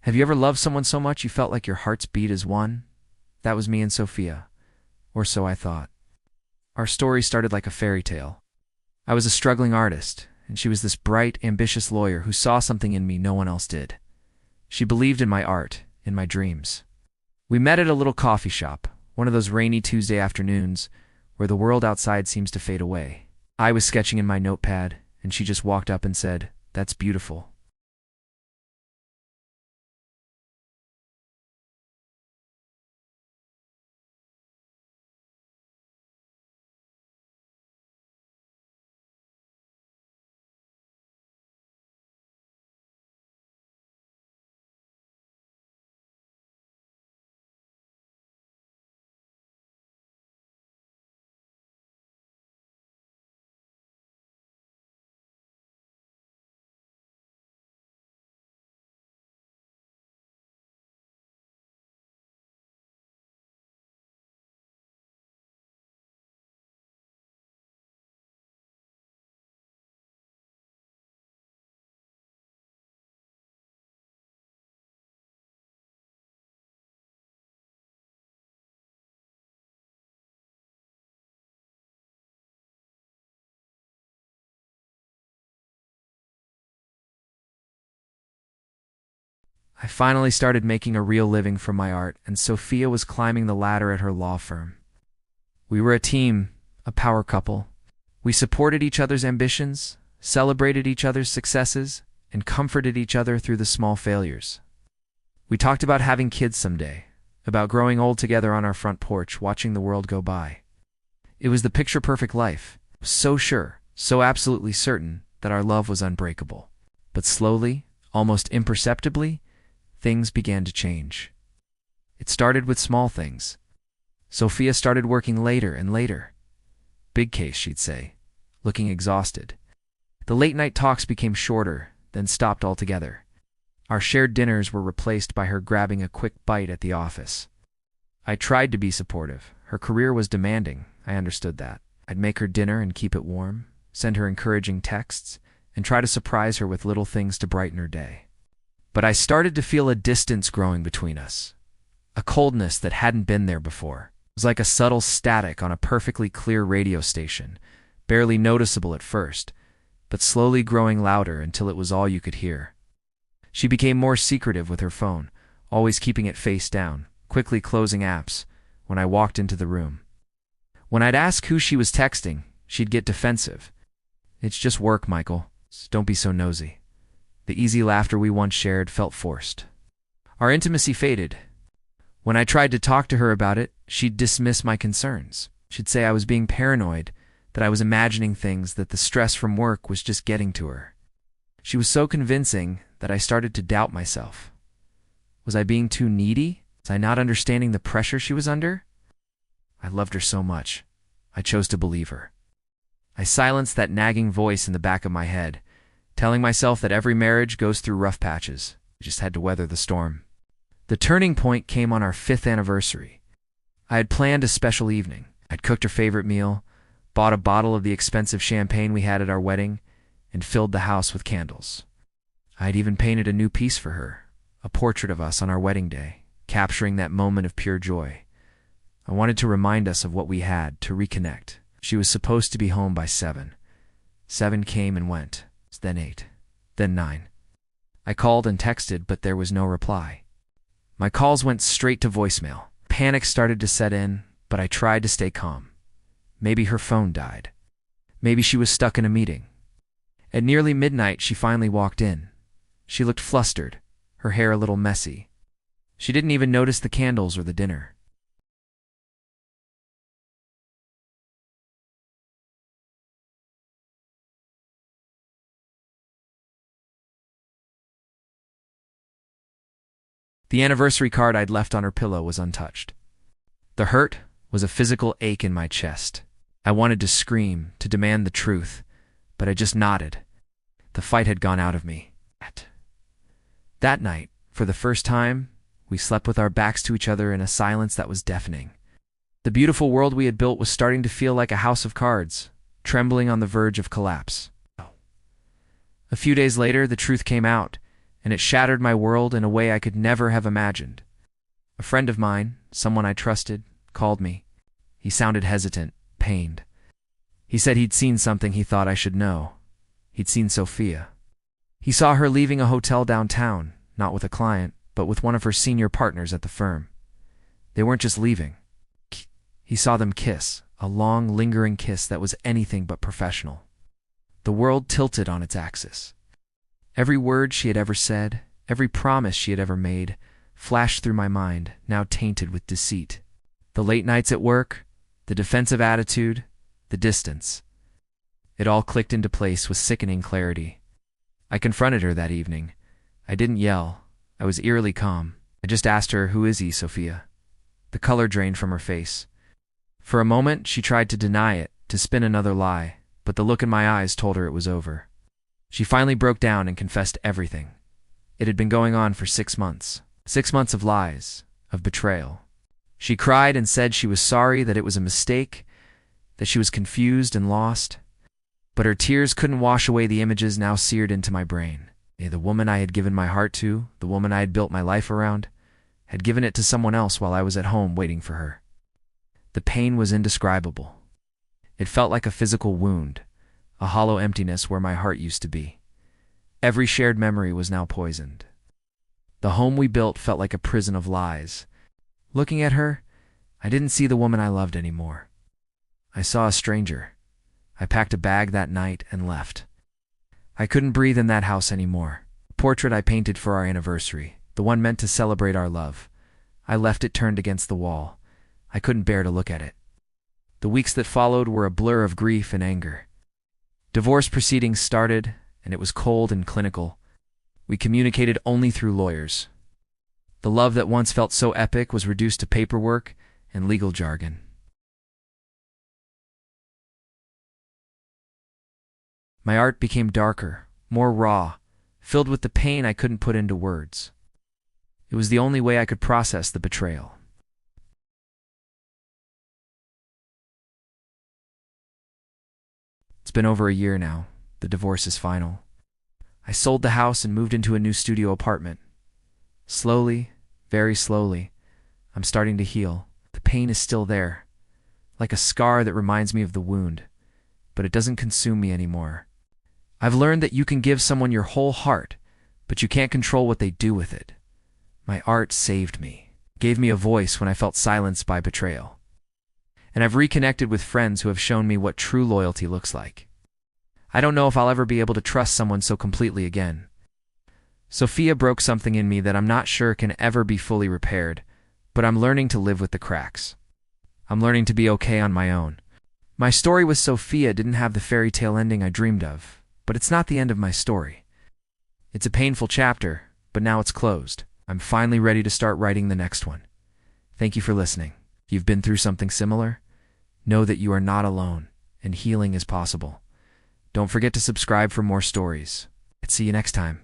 Have you ever loved someone so much you felt like your hearts beat as one? That was me and Sophia, or so I thought. Our story started like a fairy tale. I was a struggling artist, and she was this bright, ambitious lawyer who saw something in me no one else did. She believed in my art, in my dreams. We met at a little coffee shop, one of those rainy Tuesday afternoons where the world outside seems to fade away. I was sketching in my notepad, and she just walked up and said, "That's beautiful." I finally started making a real living from my art, and Sophia was climbing the ladder at her law firm. We were a team, a power couple. We supported each other's ambitions, celebrated each other's successes, and comforted each other through the small failures. We talked about having kids someday, about growing old together on our front porch, watching the world go by. It was the picture-perfect life, so sure, so absolutely certain that our love was unbreakable. But slowly, almost imperceptibly, things began to change. It started with small things. Sophia started working later and later. Big case, she'd say, looking exhausted. The late-night talks became shorter, then stopped altogether. Our shared dinners were replaced by her grabbing a quick bite at the office. I tried to be supportive. Her career was demanding, I understood that. I'd make her dinner and keep it warm, send her encouraging texts, and try to surprise her with little things to brighten her day. But I started to feel a distance growing between us, a coldness that hadn't been there before. It was like a subtle static on a perfectly clear radio station, barely noticeable at first, but slowly growing louder until it was all you could hear. She became more secretive with her phone, always keeping it face down, quickly closing apps when I walked into the room. When I'd ask who she was texting, she'd get defensive. "It's just work, Michael. Don't be so nosy." The easy laughter we once shared felt forced. Our intimacy faded. When I tried to talk to her about it, she'd dismiss my concerns. She'd say I was being paranoid, that I was imagining things, that the stress from work was just getting to her. She was so convincing that I started to doubt myself. Was I being too needy? Was I not understanding the pressure she was under? I loved her so much. I chose to believe her. I silenced that nagging voice in the back of my head, telling myself that every marriage goes through rough patches. We just had to weather the storm. The turning point came on our 5th anniversary. I had planned a special evening. I'd cooked her favorite meal, bought a bottle of the expensive champagne we had at our wedding, and filled the house with candles. I had even painted a new piece for her, a portrait of us on our wedding day, capturing that moment of pure joy. I wanted to remind us of what we had, to reconnect. She was supposed to be home by 7. 7 came and went. Then 8, then 9. I called and texted, but there was no reply. My calls went straight to voicemail. Panic started to set in, but I tried to stay calm. Maybe her phone died. Maybe she was stuck in a meeting. At nearly midnight, she finally walked in. She looked flustered, her hair a little messy. She didn't even notice the candles or the dinner. The anniversary card I'd left on her pillow was untouched. The hurt was a physical ache in my chest. I wanted to scream, to demand the truth, but I just nodded. The fight had gone out of me. That night, for the first time, we slept with our backs to each other in a silence that was deafening. The beautiful world we had built was starting to feel like a house of cards, trembling on the verge of collapse. A few days later, the truth came out, and it shattered my world in a way I could never have imagined. A friend of mine, someone I trusted, called me. He sounded hesitant, pained. He said he'd seen something he thought I should know. He'd seen Sophia. He saw her leaving a hotel downtown, not with a client, but with one of her senior partners at the firm. They weren't just leaving. He saw them kiss, a long, lingering kiss that was anything but professional. The world tilted on its axis. Every word she had ever said, every promise she had ever made, flashed through my mind, now tainted with deceit. The late nights at work, the defensive attitude, the distance. It all clicked into place with sickening clarity. I confronted her that evening. I didn't yell. I was eerily calm. I just asked her, "Who is he, Sophia?" The color drained from her face. For a moment, she tried to deny it, to spin another lie, but the look in my eyes told her it was over. She finally broke down and confessed everything. It had been going on for 6 months. 6 months of lies, of betrayal. She cried and said she was sorry, that it was a mistake, that she was confused and lost. But her tears couldn't wash away the images now seared into my brain. The woman I had given my heart to, the woman I had built my life around, had given it to someone else while I was at home waiting for her. The pain was indescribable. It felt like a physical wound, a hollow emptiness where my heart used to be. Every shared memory was now poisoned. The home we built felt like a prison of lies. Looking at her, I didn't see the woman I loved anymore. I saw a stranger. I packed a bag that night and left. I couldn't breathe in that house anymore. The portrait I painted for our anniversary, the one meant to celebrate our love, I left it turned against the wall. I couldn't bear to look at it. The weeks that followed were a blur of grief and anger. Divorce proceedings started, and it was cold and clinical. We communicated only through lawyers. The love that once felt so epic was reduced to paperwork and legal jargon. My art became darker, more raw, filled with the pain I couldn't put into words. It was the only way I could process the betrayal. It's been over a year now. The divorce is final. I sold the house and moved into a new studio apartment. Slowly, very slowly, I'm starting to heal. The pain is still there, like a scar that reminds me of the wound, but it doesn't consume me anymore. I've learned that you can give someone your whole heart, but you can't control what they do with it. My art saved me, gave me a voice when I felt silenced by betrayal. And I've reconnected with friends who have shown me what true loyalty looks like. I don't know if I'll ever be able to trust someone so completely again. Sophia broke something in me that I'm not sure can ever be fully repaired, but I'm learning to live with the cracks. I'm learning to be okay on my own. My story with Sophia didn't have the fairy tale ending I dreamed of, but it's not the end of my story. It's a painful chapter, but now it's closed. I'm finally ready to start writing the next one. Thank you for listening. If you've been through something similar, know that you are not alone, and healing is possible. Don't forget to subscribe for more stories. See you next time.